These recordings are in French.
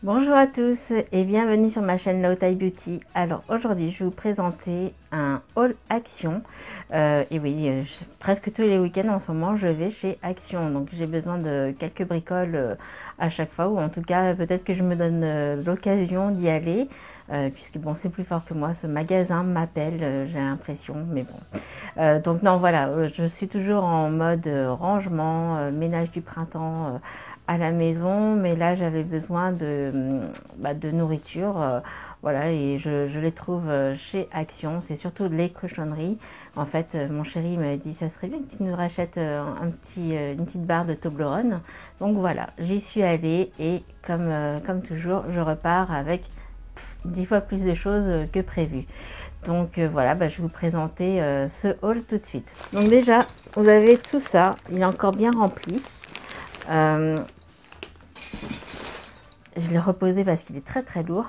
Bonjour à tous et bienvenue sur ma chaîne Laotai Beauty. Alors aujourd'hui je vais vous présenter un haul Action. Et oui, presque tous les week-ends en ce moment je vais chez Action. Donc j'ai besoin de quelques bricoles à chaque fois, ou en tout cas peut-être que je me donne l'occasion d'y aller. Puisque bon, c'est plus fort que moi, ce magasin m'appelle, j'ai l'impression, mais bon. Donc non, voilà, je suis toujours en mode rangement, ménage du printemps à la maison, mais là j'avais besoin de nourriture, voilà, et je les trouve chez Action. C'est surtout les cochonneries. En fait, mon chéri m'a dit ça serait bien que tu nous rachètes une petite barre de Toblerone. Donc voilà, j'y suis allée et comme toujours, je repars avec 10 fois plus de choses que prévu. Donc voilà, je vais vous présenter ce haul tout de suite. Donc déjà, vous avez tout ça, il est encore bien rempli. Je l'ai reposé parce qu'il est très très lourd.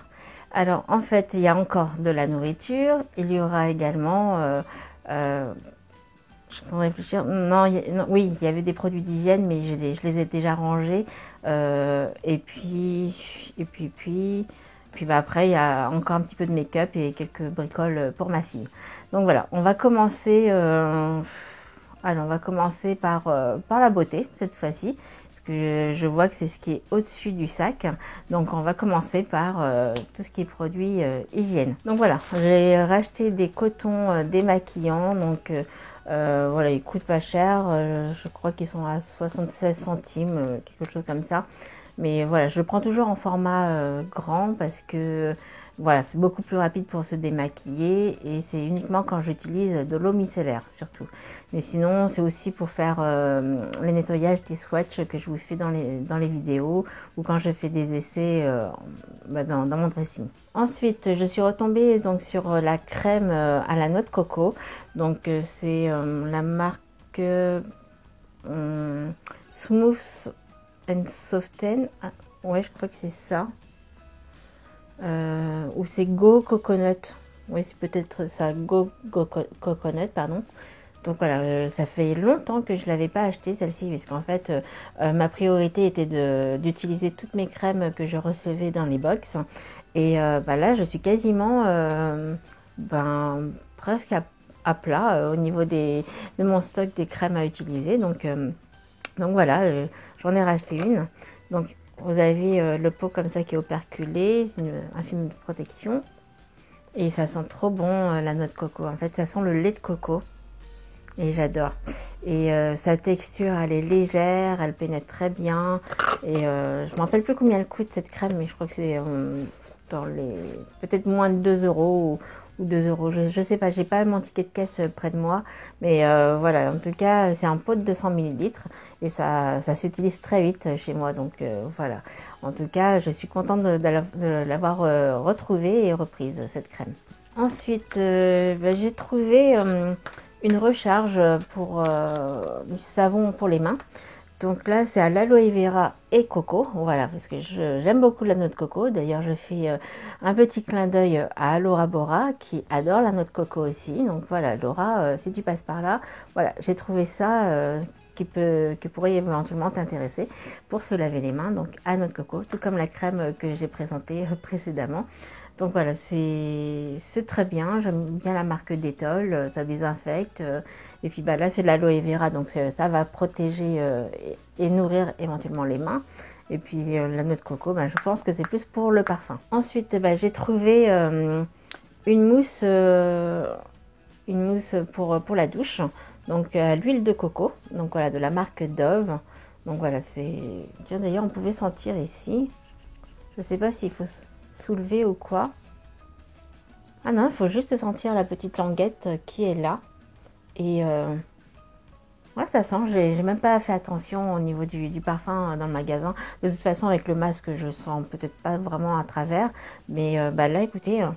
Alors en fait, il y a encore de la nourriture. Il y aura également, je suis en train de réfléchir, non, oui, il y avait des produits d'hygiène, mais je les ai déjà rangés. Puis après, il y a encore un petit peu de make-up et quelques bricoles pour ma fille. Donc voilà, on va commencer. Alors, on va commencer par la beauté cette fois-ci, parce que je vois que c'est ce qui est au-dessus du sac. Donc, on va commencer par tout ce qui est produit hygiène. Donc voilà, j'ai racheté des cotons démaquillants. Donc voilà, ils coûtent pas cher. Je crois qu'ils sont à 76 centimes, quelque chose comme ça. Mais voilà, je le prends toujours en format grand parce que voilà, c'est beaucoup plus rapide pour se démaquiller et c'est uniquement quand j'utilise de l'eau micellaire surtout. Mais sinon, c'est aussi pour faire les nettoyages des swatchs que je vous fais dans les vidéos ou quand je fais des essais dans mon dressing. Ensuite, je suis retombée donc sur la crème à la noix de coco. Donc c'est la marque Smooth and Soften. Ah, ouais, je crois que c'est ça. Ou c'est Go Coconut. Oui, c'est peut-être ça, Coconut, pardon. Donc voilà, ça fait longtemps que je ne l'avais pas acheté celle-ci, parce qu'en fait, ma priorité était d'utiliser toutes mes crèmes que je recevais dans les box. Et là, je suis quasiment presque à plat au niveau de mon stock des crèmes à utiliser. Donc voilà, j'en ai racheté une. Donc vous avez le pot comme ça qui est operculé, c'est un film de protection. Et ça sent trop bon la noix de coco. En fait, ça sent le lait de coco. Et j'adore. Et sa texture, elle est légère, elle pénètre très bien. Et je ne me rappelle plus combien elle coûte cette crème, mais je crois que c'est dans les peut-être moins de 2 euros ou 2 euros. Je ne sais pas, j'ai pas mon ticket de caisse près de moi. Mais voilà, en tout cas, c'est un pot de 200 millilitres et ça s'utilise très vite chez moi. Donc voilà. En tout cas, je suis contente de l'avoir retrouvée et reprise, cette crème. Ensuite, j'ai trouvé une recharge pour du savon pour les mains. Donc là, c'est à l'aloe vera et coco. Voilà, parce que j'aime beaucoup la noix de coco. D'ailleurs, je fais un petit clin d'œil à Laura Bora qui adore la noix de coco aussi. Donc voilà, Laura, si tu passes par là, voilà, j'ai trouvé ça qui pourrait éventuellement t'intéresser pour se laver les mains. Donc à noix de coco, tout comme la crème que j'ai présentée précédemment. Donc voilà, c'est très bien. J'aime bien la marque Dettol, ça désinfecte. Et puis là, c'est de l'aloe vera, donc ça va protéger et nourrir éventuellement les mains. Et puis la noix de coco, je pense que c'est plus pour le parfum. Ensuite, j'ai trouvé une mousse pour la douche, donc à l'huile de coco, donc voilà, de la marque Dove. Donc voilà, c'est... Tiens, d'ailleurs, on pouvait sentir ici. Je ne sais pas s'il faut soulever ou quoi. Ah non, il faut juste sentir la petite languette qui est là. Et ouais, ça sent. J'ai même pas fait attention au niveau du parfum dans le magasin. De toute façon, avec le masque, je sens peut-être pas vraiment à travers. Mais là, écoutez,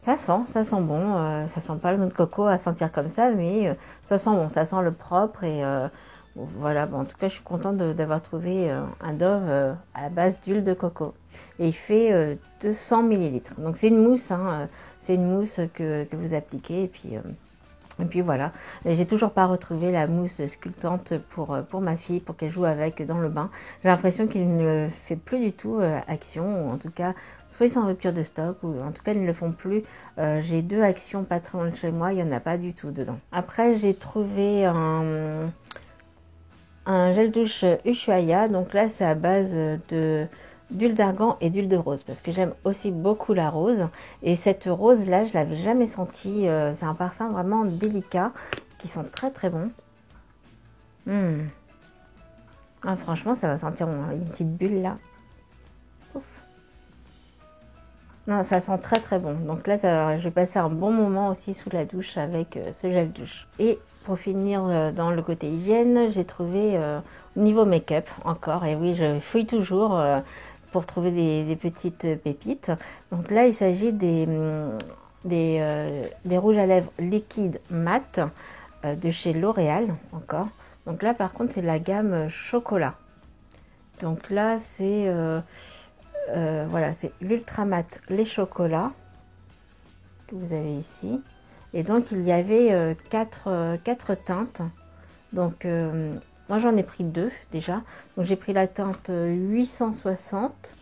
ça sent bon. Ça sent pas le noix de coco à sentir comme ça, mais ça sent bon. Ça sent le propre et voilà. Bon, en tout cas, je suis contente d'avoir trouvé un Dove à base d'huile de coco. Et il fait 200 millilitres. Donc c'est une mousse, hein, c'est une mousse que vous appliquez et puis Et puis voilà, j'ai toujours pas retrouvé la mousse sculptante pour ma fille, pour qu'elle joue avec dans le bain. J'ai l'impression qu'il ne fait plus du tout action, ou en tout cas, soit ils sont en rupture de stock, ou en tout cas ils ne le font plus. J'ai 2 actions pas très loin de chez moi, il n'y en a pas du tout dedans. Après j'ai trouvé un gel douche Ushuaïa, donc là c'est à base d'huile d'argan et d'huile de rose, parce que j'aime aussi beaucoup la rose, et cette rose là je l'avais jamais sentie. C'est un parfum vraiment délicat qui sent très très bon. Ah, franchement ça va sentir bon, une petite bulle là. Ouf. Non, ça sent très très bon, donc là je vais passer un bon moment aussi sous la douche avec ce gel douche. Et pour finir dans le côté hygiène, j'ai trouvé au niveau make-up encore, et oui je fouille toujours pour trouver des petites pépites. Donc là, il s'agit des rouges à lèvres liquides mat de chez L'Oréal encore. Donc là, par contre, c'est la gamme chocolat. Donc là, c'est voilà, c'est l'ultra mat les chocolats que vous avez ici. Et donc, il y avait quatre teintes. Donc, moi, j'en ai pris 2 déjà. Donc, j'ai pris la teinte 860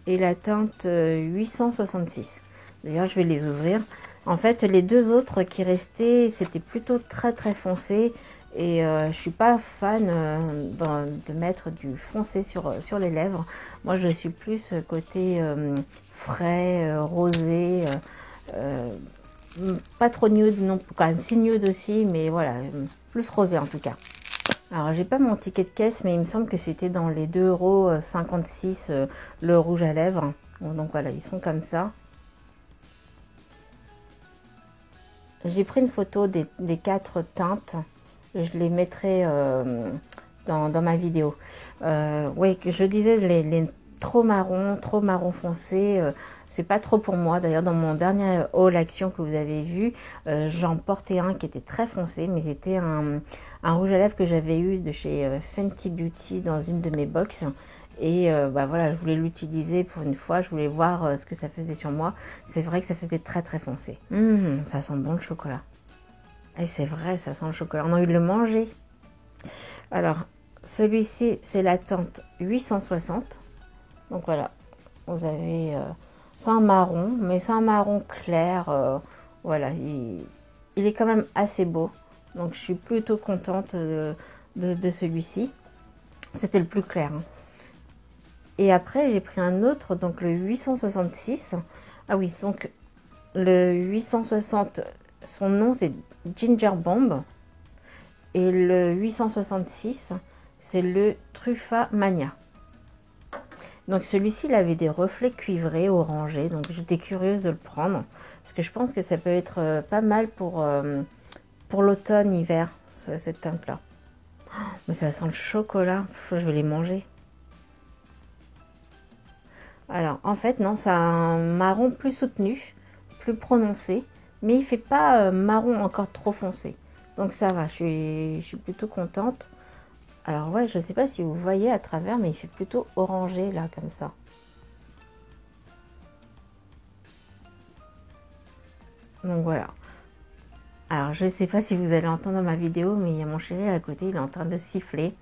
et la teinte 866. D'ailleurs, je vais les ouvrir. En fait, les 2 autres qui restaient, c'était plutôt très très foncé. Et je suis pas fan de mettre du foncé sur les lèvres. Moi, je suis plus côté frais, rosé, pas trop nude, non, quand même si nude aussi, mais voilà, plus rosé en tout cas. Alors, j'ai pas mon ticket de caisse, mais il me semble que c'était dans les 2,56 € le rouge à lèvres. Bon, donc voilà, ils sont comme ça. J'ai pris une photo des 4 teintes. Je les mettrai dans ma vidéo. Oui, je disais les trop marron foncé, c'est pas trop pour moi. D'ailleurs, dans mon dernier haul action que vous avez vu, j'en portais un qui était très foncé, mais c'était un rouge à lèvres que j'avais eu de chez Fenty Beauty dans une de mes box. Et bah voilà, je voulais l'utiliser pour une fois, je voulais voir ce que ça faisait sur moi. C'est vrai que ça faisait très très foncé. Ça sent bon le chocolat. Et c'est vrai, ça sent le chocolat. On a envie de le manger. Alors, celui-ci, c'est la teinte 860. Donc voilà, vous avez... c'est un marron, mais c'est un marron clair. Voilà, il est quand même assez beau. Donc, je suis plutôt contente de celui-ci. C'était le plus clair. Hein. Et après, j'ai pris un autre, donc le 866. Ah oui, donc le 860, son nom, c'est Ginger Bomb. Et le 866, c'est le Truffa Mania. Donc celui-ci, il avait des reflets cuivrés, orangés. Donc j'étais curieuse de le prendre. Parce que je pense que ça peut être pas mal pour l'automne, hiver, cette teinte-là. Oh, mais ça sent le chocolat. Je vais les manger. Alors en fait, non, c'est un marron plus soutenu, plus prononcé. Mais il ne fait pas marron encore trop foncé. Donc ça va, je suis plutôt contente. Alors ouais, je ne sais pas si vous voyez à travers, mais il fait plutôt orangé là, comme ça. Donc voilà. Alors je ne sais pas si vous allez entendre dans ma vidéo, mais il y a mon chéri à côté, il est en train de siffler.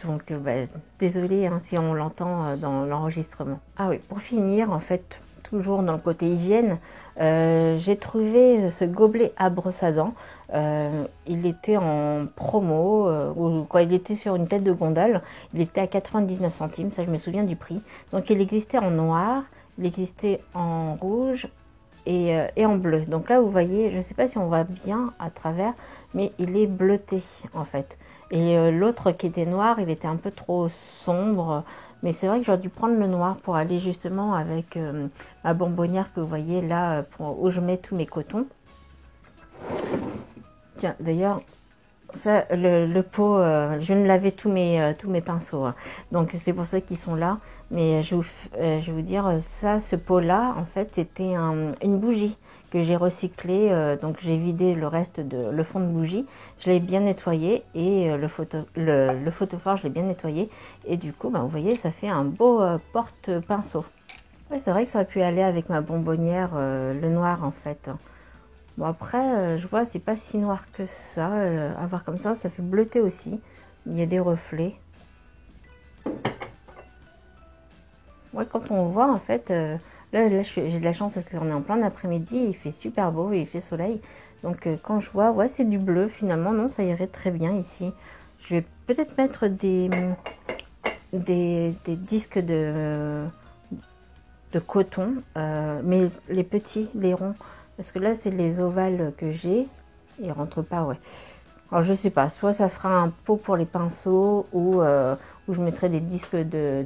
Donc bah, désolé hein, si on l'entend dans l'enregistrement. Ah oui, pour finir, en fait, toujours dans le côté hygiène, j'ai trouvé ce gobelet à brosse à dents. Il était en promo, ou quand il était sur une tête de gondole, il était à 99 centimes, ça je me souviens du prix. Donc il existait en noir, il existait en rouge et en bleu. Donc là vous voyez, je ne sais pas si on voit bien à travers, mais il est bleuté en fait. Et l'autre qui était noir, il était un peu trop sombre. Mais c'est vrai que j'aurais dû prendre le noir pour aller justement avec ma bonbonnière que vous voyez là, où je mets tous mes cotons. Tiens, d'ailleurs, ça, le pot, je viens de laver tous mes pinceaux. Hein. Donc c'est pour ça qu'ils sont là. Mais je vais vous dire, ça, ce pot-là, en fait, c'était une bougie que j'ai recyclée. Donc j'ai vidé le reste le fond de bougie. Je l'ai bien nettoyé et le photophore, je l'ai bien nettoyé. Et du coup, bah, vous voyez, ça fait un beau porte-pinceau. Ouais, c'est vrai que ça aurait pu aller avec ma bonbonnière, le noir, en fait. Bon après, je vois, c'est pas si noir que ça. À voir comme ça fait bleuter aussi. Il y a des reflets. Ouais, quand on voit en fait, là j'ai de la chance parce qu'on est en plein après-midi, il fait super beau et il fait soleil. Donc quand je vois, ouais, c'est du bleu finalement, non, ça irait très bien ici. Je vais peut-être mettre des disques de coton, mais les petits, les ronds, parce que là c'est les ovales que j'ai, ils rentrent pas, ouais. Alors je sais pas, soit ça fera un pot pour les pinceaux ou je mettrai des disques de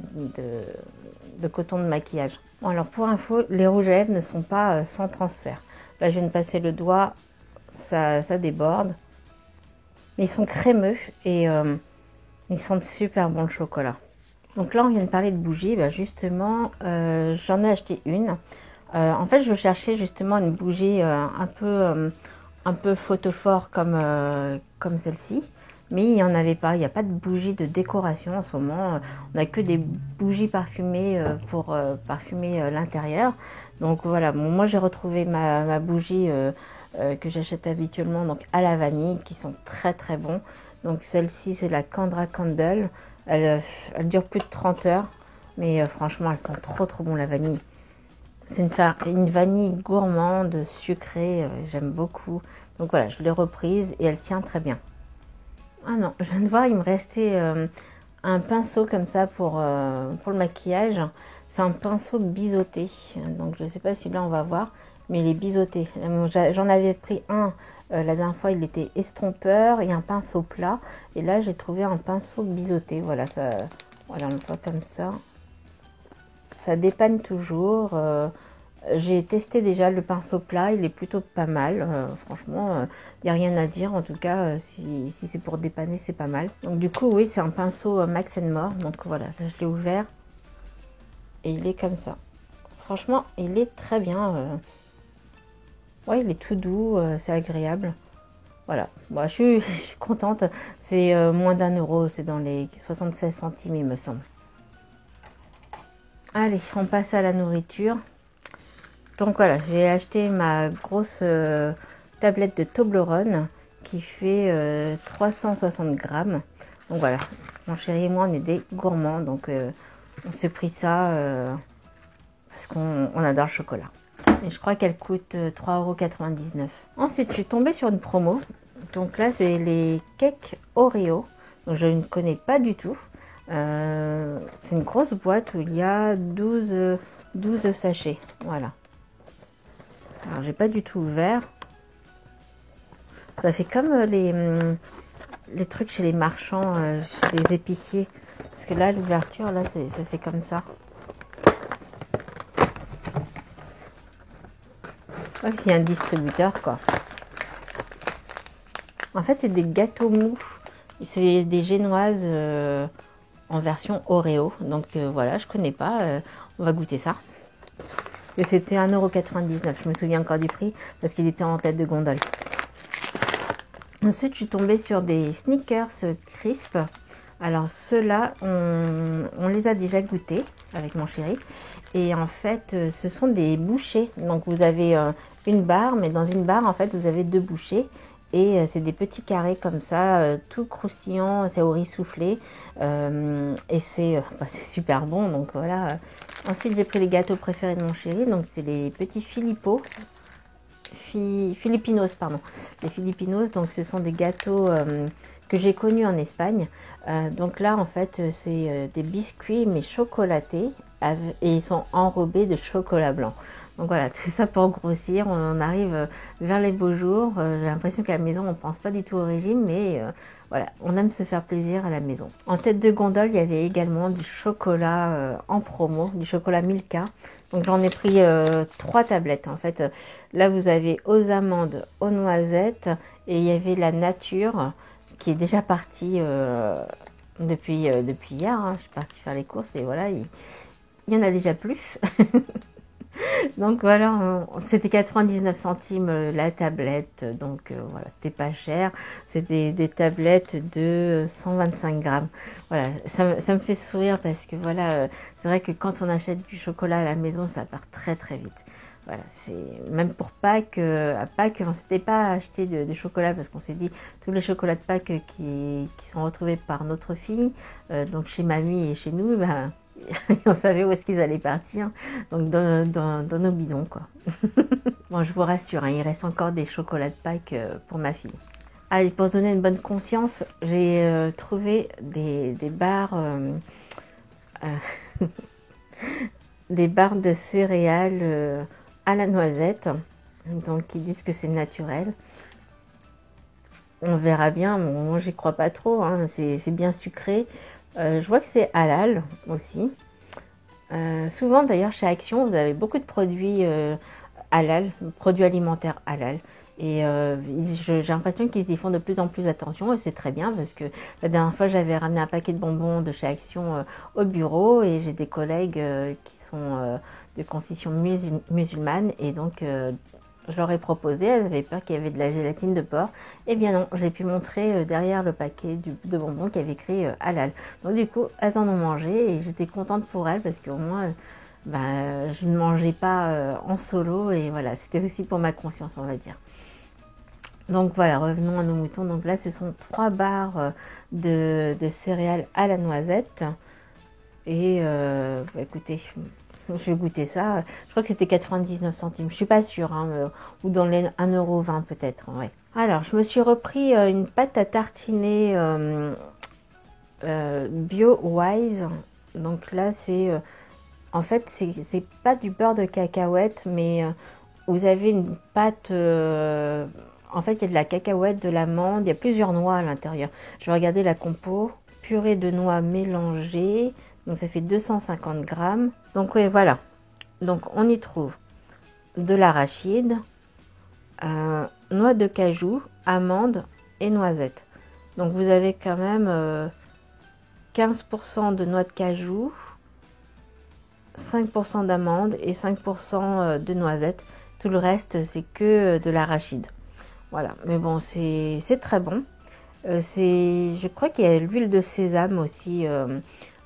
coton de maquillage. Bon alors pour info, les rouges à lèvres ne sont pas sans transfert. Là je viens de passer le doigt, ça déborde. Mais ils sont crémeux et ils sentent super bon le chocolat. Donc là on vient de parler de bougies, bah justement j'en ai acheté une. En fait je cherchais justement une bougie un peu photophore comme celle-ci. Mais il n'y en avait pas, il n'y a pas de bougie de décoration en ce moment. On n'a que des bougies parfumées pour parfumer l'intérieur. Donc voilà, bon, moi j'ai retrouvé ma bougie que j'achète habituellement donc à la vanille, qui sont très très bons. Donc celle-ci c'est la Candra Candle. Elle dure plus de 30 heures, mais franchement elle sent trop trop bon la vanille. C'est une vanille gourmande, sucrée, j'aime beaucoup. Donc voilà, je l'ai reprise et elle tient très bien. Ah non, je viens de voir, il me restait un pinceau comme ça pour le maquillage. C'est un pinceau biseauté. Donc je ne sais pas si là on va voir, mais il est biseauté. J'en avais pris un la dernière fois, il était estompeur et un pinceau plat. Et là j'ai trouvé un pinceau biseauté. Voilà, voilà, on le voit comme ça. Ça dépanne toujours. J'ai testé déjà le pinceau plat, il est plutôt pas mal. Franchement, il n'y a rien à dire. En tout cas, si c'est pour dépanner, c'est pas mal. Donc du coup, oui, c'est un pinceau Max More. Donc voilà, là, je l'ai ouvert. Et il est comme ça. Franchement, il est très bien. Ouais, il est tout doux, c'est agréable. Voilà, moi je suis contente. C'est moins d'1 €, c'est dans les 76 centimes, il me semble. Allez, on passe à la nourriture. Donc voilà, j'ai acheté ma grosse tablette de Toblerone qui fait 360 grammes. Donc voilà, mon chéri et moi on est des gourmands, donc on s'est pris ça parce qu'on adore le chocolat. Et je crois qu'elle coûte 3,99 €. Ensuite, je suis tombée sur une promo. Donc là, c'est les cakes Oreo. Donc je ne connais pas du tout. C'est une grosse boîte où il y a 12 sachets. Voilà. Alors j'ai pas du tout ouvert. Ça fait comme les trucs chez les marchands, chez les épiciers. Parce que là, l'ouverture, là, ça fait comme ça. Ouais, il y a un distributeur, quoi. En fait, c'est des gâteaux mous. C'est des génoises en version Oreo. Donc voilà, je connais pas. On va goûter ça. Et c'était 1,99 €. Je me souviens encore du prix parce qu'il était en tête de gondole. Ensuite, je suis tombée sur des Snickers Crisp. Alors ceux-là, on les a déjà goûtés avec mon chéri. Et en fait, ce sont des bouchées. Donc vous avez une barre, mais dans une barre, en fait, vous avez 2 bouchées. Et c'est des petits carrés comme ça, tout croustillant, c'est au riz soufflé. Et c'est super bon. Donc voilà. Ensuite, j'ai pris les gâteaux préférés de mon chéri. Donc c'est les petits Filipinos, pardon. Les Filipinos, donc ce sont des gâteaux que j'ai connus en Espagne. Donc là, en fait, c'est des biscuits mais chocolatés et ils sont enrobés de chocolat blanc. Donc voilà, tout ça pour grossir. On arrive vers les beaux jours. J'ai l'impression qu'à la maison, on ne pense pas du tout au régime, mais voilà, on aime se faire plaisir à la maison. En tête de gondole, il y avait également du chocolat en promo, du chocolat Milka. Donc j'en ai pris 3 tablettes. En fait, là vous avez aux amandes, aux noisettes et il y avait la nature qui est déjà partie depuis hier. Hein. Je suis partie faire les courses et voilà, il y en a déjà plus. Donc voilà, c'était 99 centimes la tablette, donc voilà, c'était pas cher. C'était des tablettes de 125 grammes. Voilà, ça me fait sourire parce que voilà, c'est vrai que quand on achète du chocolat à la maison, ça part très très vite. Voilà, c'est même pour Pâques, à Pâques, on ne s'était pas acheté de chocolat parce qu'on s'est dit tous les chocolats de Pâques qui sont retrouvés par notre fille, donc chez mamie et chez nous, ben, on savait où est-ce qu'ils allaient partir, donc dans nos bidons, quoi. Bon, je vous rassure, hein, il reste encore des chocolats de Pâques pour ma fille. Ah, et pour donner une bonne conscience, j'ai trouvé des barres, des barres de céréales à la noisette. Donc ils disent que c'est naturel. On verra bien, bon, moi j'y crois pas trop, hein, c'est bien sucré. Je vois que c'est halal aussi. Souvent d'ailleurs chez Action, vous avez beaucoup de produits halal, produits alimentaires halal. Et j'ai l'impression qu'ils y font de plus en plus attention et c'est très bien parce que la dernière fois j'avais ramené un paquet de bonbons de chez Action au bureau et j'ai des collègues qui sont de confession musulmane et donc je leur ai proposé, elles avaient peur qu'il y avait de la gélatine de porc. Eh bien non, j'ai pu montrer derrière le paquet de bonbons qu'il y avait écrit halal. Donc du coup, elles en ont mangé et j'étais contente pour elles parce qu'au moins je ne mangeais pas en solo et voilà, c'était aussi pour ma conscience, on va dire. Donc voilà, revenons à nos moutons. Donc là, ce sont 3 barres de céréales à la noisette. Et écoutez, je vais goûter ça. Je crois que c'était 99 centimes. Je suis pas sûre. Hein, ou dans les 1,20 € peut-être. Ouais. Alors, je me suis repris une pâte à tartiner Bio Wise. Donc là, c'est... en fait, c'est pas du beurre de cacahuète, mais vous avez une pâte... en fait, il y a de la cacahuète, de l'amande, il y a plusieurs noix à l'intérieur. Je vais regarder la compo. Purée de noix mélangée. Donc ça fait 250 grammes. Donc oui, voilà. Donc on y trouve de l'arachide, noix de cajou, amandes et noisettes. Donc vous avez quand même 15% de noix de cajou, 5% d'amandes et 5% de noisettes. Tout le reste, c'est que de l'arachide. Voilà, mais bon, c'est très bon. Je crois qu'il y a l'huile de sésame aussi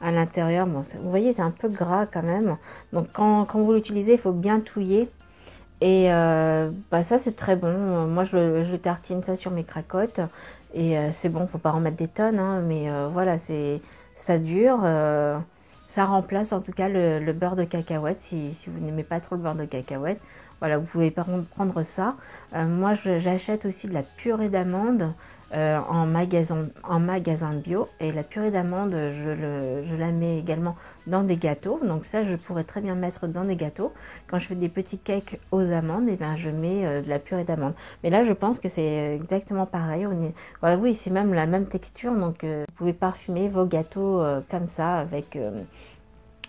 à l'intérieur. Bon, vous voyez, c'est un peu gras quand même. Donc quand vous l'utilisez, il faut bien touiller. Et ça, c'est très bon. Moi, je tartine ça sur mes cracottes. Et c'est bon, faut pas en mettre des tonnes. Hein, mais voilà, ça dure. Ça remplace en tout cas le beurre de cacahuète. Si vous n'aimez pas trop le beurre de cacahuète. Voilà, vous pouvez prendre ça. Moi, j'achète aussi de la purée d'amande en magasin bio. Et la purée d'amande, je la mets également dans des gâteaux. Donc ça, je pourrais très bien mettre dans des gâteaux. Quand je fais des petits cakes aux amandes, et bien, je mets de la purée d'amande. Mais là, je pense que c'est exactement pareil. Ouais, oui, c'est même la même texture. Donc, vous pouvez parfumer vos gâteaux comme ça avec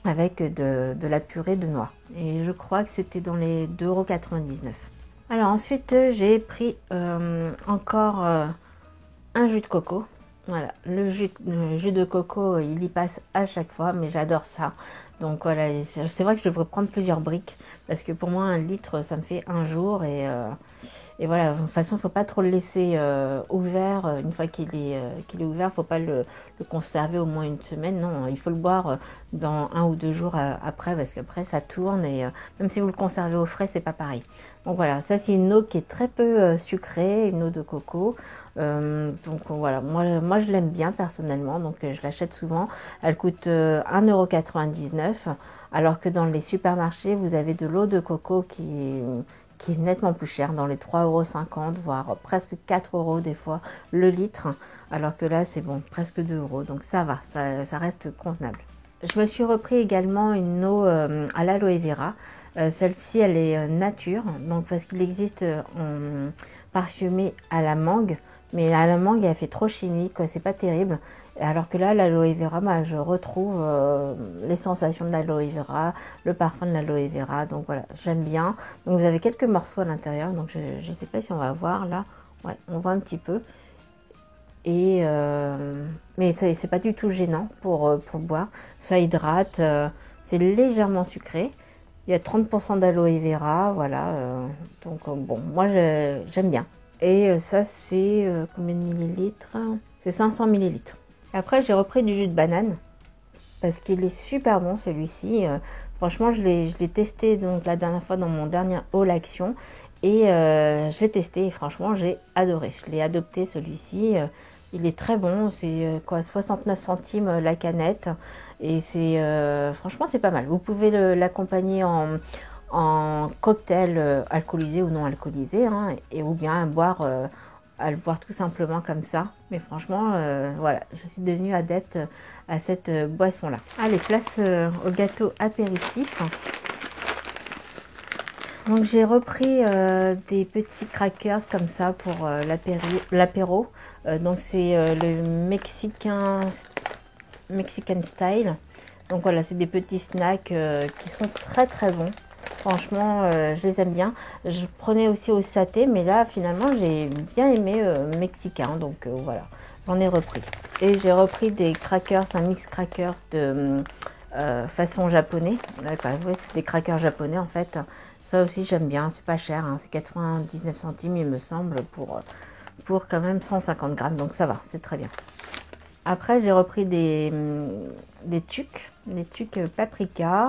de la purée de noix. Et je crois que c'était dans les 2,99 €. Alors ensuite, j'ai pris encore un jus de coco. Voilà, le jus de coco, il y passe à chaque fois, mais j'adore ça. Donc voilà, c'est vrai que je devrais prendre plusieurs briques, parce que pour moi, 1 litre, ça me fait un jour. Et voilà, de toute façon, il ne faut pas trop le laisser ouvert. Une fois qu'il est ouvert, il ne faut pas le conserver au moins une semaine. Non, il faut le boire dans 1 ou 2 jours après, parce qu'après, ça tourne. Et même si vous le conservez au frais, c'est pas pareil. Donc voilà, ça, c'est une eau qui est très peu sucrée, une eau de coco. Donc voilà, moi je l'aime bien personnellement, donc je l'achète souvent. Elle coûte 1,99 €, alors que dans les supermarchés, vous avez de l'eau de coco qui est nettement plus chère, dans les 3,50 €, voire presque 4 € des fois le litre, alors que là c'est bon, presque 2 €, donc ça va, ça reste convenable. Je me suis repris également une eau à l'aloe vera. Celle-ci, elle est nature, donc parce qu'il existe parfumé à la mangue, mais à la mangue, elle fait trop chimique, c'est pas terrible. Alors que là, l'aloe vera, je retrouve les sensations de l'aloe vera, le parfum de l'aloe vera. Donc voilà, j'aime bien. Donc vous avez quelques morceaux à l'intérieur. Donc je ne sais pas si on va voir là. Ouais, on voit un petit peu. Et mais c'est pas du tout gênant pour boire. Ça hydrate. C'est légèrement sucré. Il y a 30% d'aloe vera. Voilà. Donc bon, moi j'aime bien. Et ça, c'est combien de millilitres? C'est 500 millilitres. Après, j'ai repris du jus de banane parce qu'il est super bon celui-ci. Franchement, je l'ai testé donc la dernière fois dans mon dernier haul Action. Et je l'ai testé et franchement, j'ai adoré. Je l'ai adopté celui-ci. Il est très bon. C'est quoi, 69 centimes la canette. Et c'est franchement, c'est pas mal. Vous pouvez l'accompagner en cocktail alcoolisé ou non alcoolisé, hein, ou bien à le boire tout simplement comme ça. Mais franchement, voilà, je suis devenue adepte à cette boisson-là. Allez, place au gâteau apéritif. Donc j'ai repris des petits crackers comme ça pour l'apéro. Donc c'est le Mexican style. Donc voilà, c'est des petits snacks qui sont très très bons. Franchement, je les aime bien. Je prenais aussi au saté, mais là finalement j'ai bien aimé mexicain. Donc voilà, j'en ai repris. Et j'ai repris des crackers, un mix crackers de façon japonais. Ouais, c'est des crackers japonais en fait. Ça aussi j'aime bien, c'est pas cher, hein, c'est 99 centimes il me semble pour quand même 150 grammes, donc ça va, c'est très bien. Après j'ai repris des tucs, paprika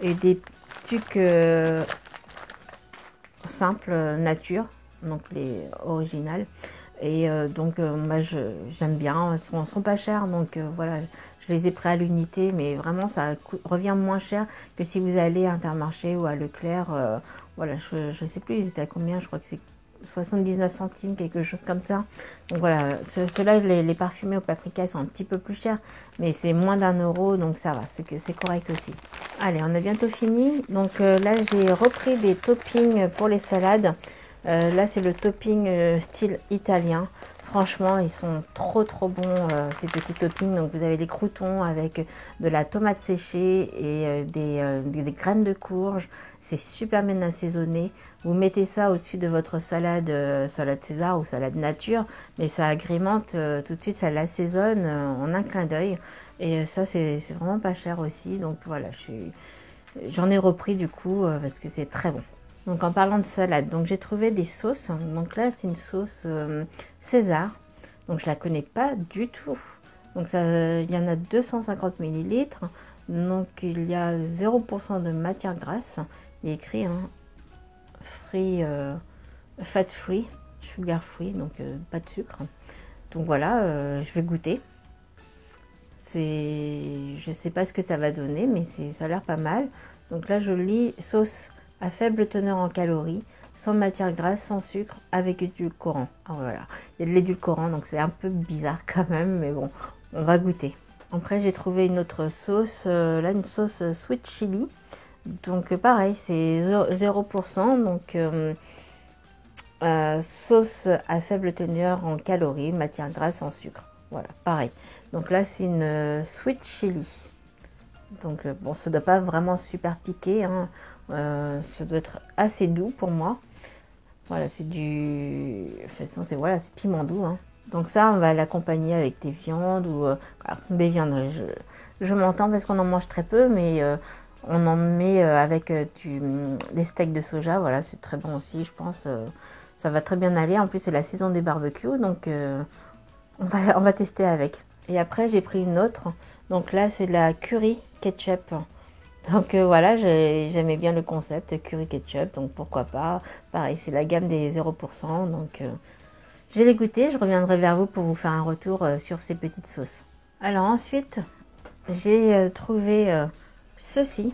et des tucs simples nature, donc les originales. Et donc moi j'aime bien, elles sont pas chères, donc voilà, je les ai pris à l'unité, mais vraiment ça revient moins cher que si vous allez à Intermarché ou à Leclerc. Voilà, je sais plus ils étaient à combien, je crois que c'est 79 centimes, quelque chose comme ça. Donc voilà, ceux-là les parfumés au paprika sont un petit peu plus chers, mais c'est moins d'1 €, donc ça va, c'est correct aussi. Allez, on a bientôt fini. Donc là j'ai repris des toppings pour les salades. Là c'est le topping style italien. Franchement ils sont trop bons ces petits toppings. Donc vous avez des croûtons avec de la tomate séchée et des graines de courge. C'est super bien assaisonné. Vous mettez ça au-dessus de votre salade César ou salade nature, mais ça agrémente tout de suite, ça l'assaisonne en un clin d'œil. Et ça c'est vraiment pas cher aussi. Donc voilà, j'en ai repris du coup parce que c'est très bon. Donc en parlant de salade, donc j'ai trouvé des sauces. Donc là c'est une sauce César. Donc je la connais pas du tout. Donc ça, il y en a 250 ml. Donc il y a 0% de matière grasse. Il est écrit hein, fat free, sugar free, donc pas de sucre. Donc voilà, je vais goûter. Je sais pas ce que ça va donner, mais ça a l'air pas mal. Donc là je lis sauce à faible teneur en calories, sans matière grasse, sans sucre, avec édulcorant. Ah, voilà, il y a de l'édulcorant, donc c'est un peu bizarre quand même, mais bon, on va goûter. Après, j'ai trouvé une autre sauce, là une sauce sweet chili. Donc pareil, c'est 0%, donc sauce à faible teneur en calories, matière grasse, sans sucre. Voilà, pareil. Donc là, c'est une sweet chili. Donc bon, ça ne doit pas vraiment super piquer, hein. Ça doit être assez doux pour moi. Voilà, c'est du... Enfin, voilà, c'est piment doux, hein. Donc ça, on va l'accompagner avec des viandes ou... des viandes, je m'entends parce qu'on en mange très peu, mais on en met avec des steaks de soja. Voilà, c'est très bon aussi, je pense. Ça va très bien aller. En plus, c'est la saison des barbecues, donc on va tester avec. Et après, j'ai pris une autre. Donc là, c'est la curry ketchup. Donc voilà, j'aimais bien le concept curry ketchup, donc pourquoi pas. Pareil, c'est la gamme des 0%, donc je vais les goûter. Je reviendrai vers vous pour vous faire un retour sur ces petites sauces. Alors ensuite, j'ai trouvé ceci.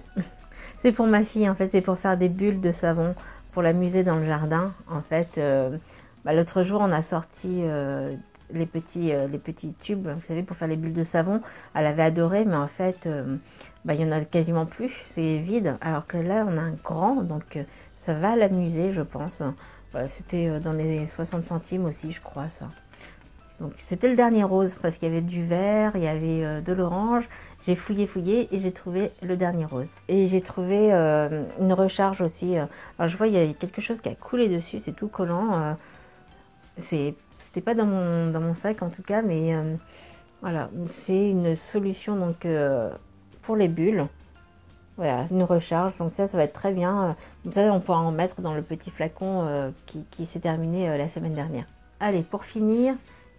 C'est pour ma fille, en fait, c'est pour faire des bulles de savon, pour l'amuser dans le jardin. En fait, l'autre jour, on a sorti... les petits tubes, vous savez, pour faire les bulles de savon. Elle avait adoré, mais en fait, il y en a quasiment plus, c'est vide. Alors que là, on a un grand, donc ça va l'amuser, je pense. Voilà, c'était dans les 60 centimes aussi, je crois, ça. Donc c'était le dernier rose, parce qu'il y avait du vert, il y avait de l'orange. J'ai fouillé et j'ai trouvé le dernier rose. Et j'ai trouvé une recharge aussi. Alors je vois, il y a quelque chose qui a coulé dessus, c'est tout collant. C'était pas dans mon sac en tout cas, mais voilà, c'est une solution donc pour les bulles. Voilà, une recharge, donc ça va être très bien. Comme ça, on pourra en mettre dans le petit flacon qui s'est terminé la semaine dernière. Allez, pour finir,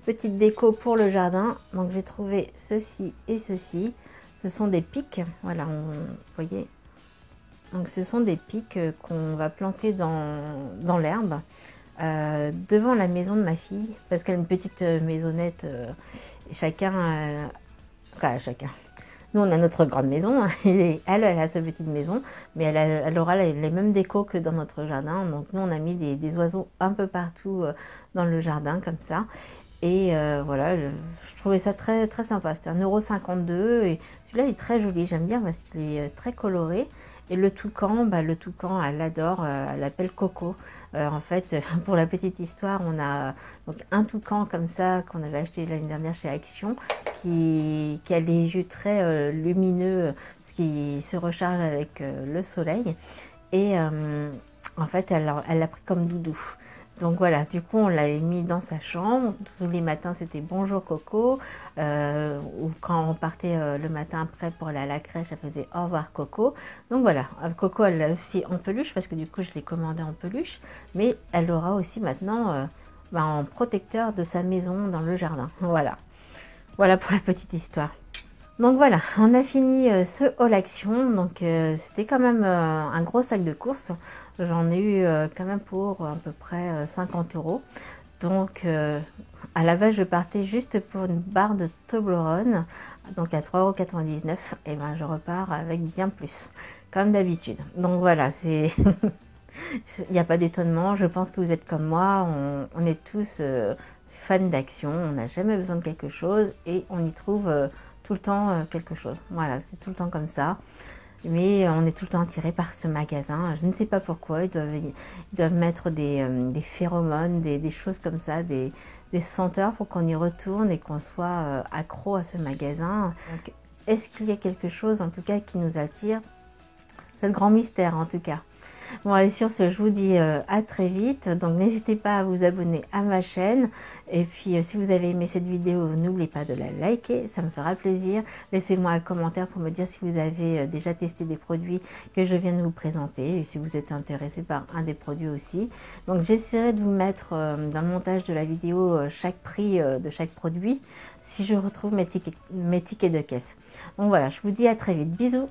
petite déco pour le jardin. Donc j'ai trouvé ceci et ceci. ce sont des pics. Voilà, vous voyez. Donc ce sont des pics qu'on va planter dans l'herbe devant la maison de ma fille, parce qu'elle a une petite maisonnette, chacun. Nous, on a notre grande maison, et elle a sa petite maison, mais elle aura les mêmes décos que dans notre jardin. Donc nous, on a mis des oiseaux un peu partout dans le jardin, comme ça. Et voilà, je trouvais ça très, très sympa. C'était 1,52 € et celui-là, il est très joli. J'aime bien parce qu'il est très coloré. Et le toucan, elle l'adore, elle l'appelle Coco. En fait, pour la petite histoire, on a donc un toucan comme ça qu'on avait acheté l'année dernière chez Action, qui a les yeux très lumineux, parce qu'il se recharge avec le soleil. Et en fait, elle l'a pris comme doudou. Donc voilà, du coup, on l'avait mis dans sa chambre. Tous les matins, c'était bonjour Coco. Ou quand on partait le matin après pour aller à la crèche, elle faisait au revoir Coco. Donc voilà, Coco, elle l'a aussi en peluche, parce que du coup, je l'ai commandé en peluche. Mais elle l'aura aussi maintenant en protecteur de sa maison dans le jardin. Voilà, voilà pour la petite histoire. Donc voilà, on a fini ce haul action. Donc c'était quand même un gros sac de courses. J'en ai eu quand même pour à peu près 50 €. Donc à la base, je partais juste pour une barre de Toblerone, donc à 3,99 €. Et ben je repars avec bien plus, comme d'habitude. Donc voilà, c'est il n'y a pas d'étonnement. Je pense que vous êtes comme moi, on est tous fans d'action. On n'a jamais besoin de quelque chose et on y trouve tout le temps quelque chose. Voilà, c'est tout le temps comme ça. Mais on est tout le temps attiré par ce magasin. Je ne sais pas pourquoi. Ils doivent mettre des phéromones, des choses comme ça, des senteurs pour qu'on y retourne et qu'on soit accro à ce magasin. Donc, est-ce qu'il y a quelque chose en tout cas qui nous attire? C'est le grand mystère en tout cas. Bon, allez, sur ce, je vous dis à très vite. Donc, n'hésitez pas à vous abonner à ma chaîne. Et puis, si vous avez aimé cette vidéo, n'oubliez pas de la liker. Ça me fera plaisir. Laissez-moi un commentaire pour me dire si vous avez déjà testé des produits que je viens de vous présenter. Et si vous êtes intéressé par un des produits aussi. Donc, j'essaierai de vous mettre dans le montage de la vidéo chaque prix de chaque produit, si je retrouve mes tickets de caisse. Donc, voilà, je vous dis à très vite. Bisous!